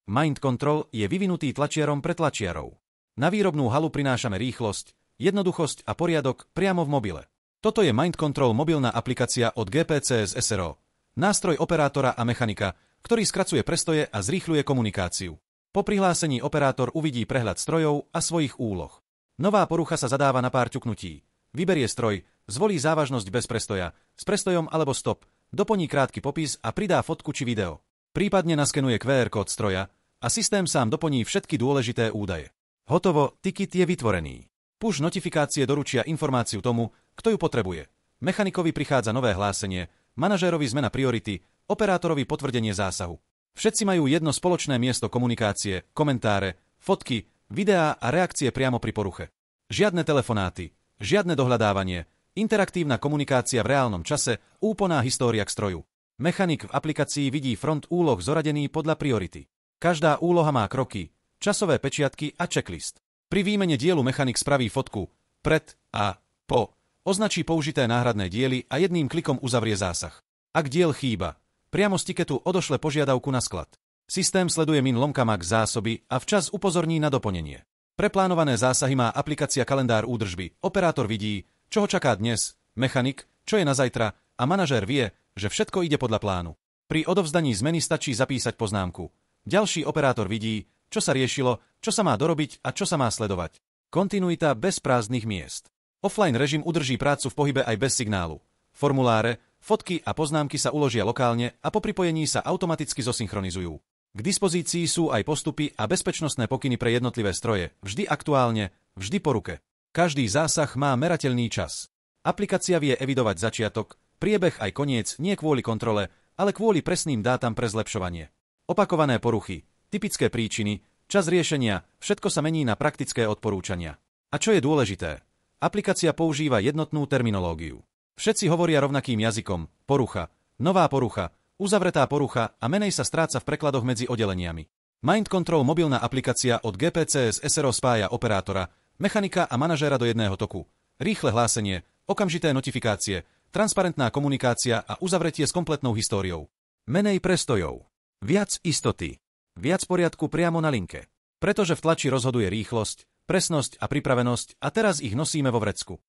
Mind Control je vyvinutý tlačiarom pre tlačiarov. Na výrobnú halu prinášame rýchlosť, jednoduchosť a poriadok priamo v mobile. Toto je Mind Control mobilná aplikácia od GPCS SRO. Nástroj operátora a mechanika, ktorý skracuje prestoje a zrýchľuje komunikáciu. Po prihlásení operátor uvidí prehľad strojov a svojich úloh. Nová porucha sa zadáva na pár ťuknutí. Vyberie stroj, zvolí závažnosť bez prestoja, s prestojom alebo stop, doplní krátky popis a pridá fotku či video. Prípadne naskenuje QR kód stroja a systém sám doplní všetky dôležité údaje. Hotovo, ticket je vytvorený. Push notifikácie doručia informáciu tomu, kto ju potrebuje. Mechanikovi prichádza nové hlásenie, manažérovi zmena priority, operátorovi potvrdenie zásahu. Všetci majú jedno spoločné miesto komunikácie, komentáre, fotky, videá a reakcie priamo pri poruche. Žiadne telefonáty, žiadne dohľadávanie, interaktívna komunikácia v reálnom čase, úplná história k stroju. Mechanik v aplikácii vidí front úloh zoradený podľa priority. Každá úloha má kroky, časové pečiatky a checklist. Pri výmene dielu mechanik spraví fotku pred a po, označí použité náhradné diely a jedným klikom uzavrie zásah. Ak diel chýba, priamo z tiketu odošle požiadavku na sklad. Systém sleduje min lomkamax zásoby a včas upozorní na doplnenie. Pre plánované zásahy má aplikácia kalendár údržby. Operátor vidí, čo ho čaká dnes, mechanik, čo je na zajtra a manažér vie, že všetko ide podľa plánu. Pri odovzdaní zmeny stačí zapísať poznámku. Ďalší operátor vidí, čo sa riešilo, čo sa má dorobiť a čo sa má sledovať. Kontinuita bez prázdnych miest. Offline režim udrží prácu v pohybe aj bez signálu. Formuláre, fotky a poznámky sa uložia lokálne a po pripojení sa automaticky zosynchronizujú. K dispozícii sú aj postupy a bezpečnostné pokyny pre jednotlivé stroje, vždy aktuálne, vždy po ruke. Každý zásah má merateľný čas. Aplikácia vie evidovať začiatok, priebeh aj koniec nie kvôli kontrole, ale kvôli presným dátam pre zlepšovanie. Opakované poruchy, typické príčiny, čas riešenia, všetko sa mení na praktické odporúčania. A čo je dôležité? Aplikácia používa jednotnú terminológiu. Všetci hovoria rovnakým jazykom, porucha, nová porucha, uzavretá porucha a menej sa stráca v prekladoch medzi oddeleniami. Mind Control mobilná aplikácia od GPCS SRO spája operátora, mechanika a manažéra do jedného toku. Rýchle hlásenie, okamžité notifikácie, transparentná komunikácia a uzavretie s kompletnou históriou. Menej prestojov. Viac istoty. Viac poriadku priamo na linke. Pretože v tlači rozhoduje rýchlosť, presnosť a pripravenosť a teraz ich nosíme vo vrecku.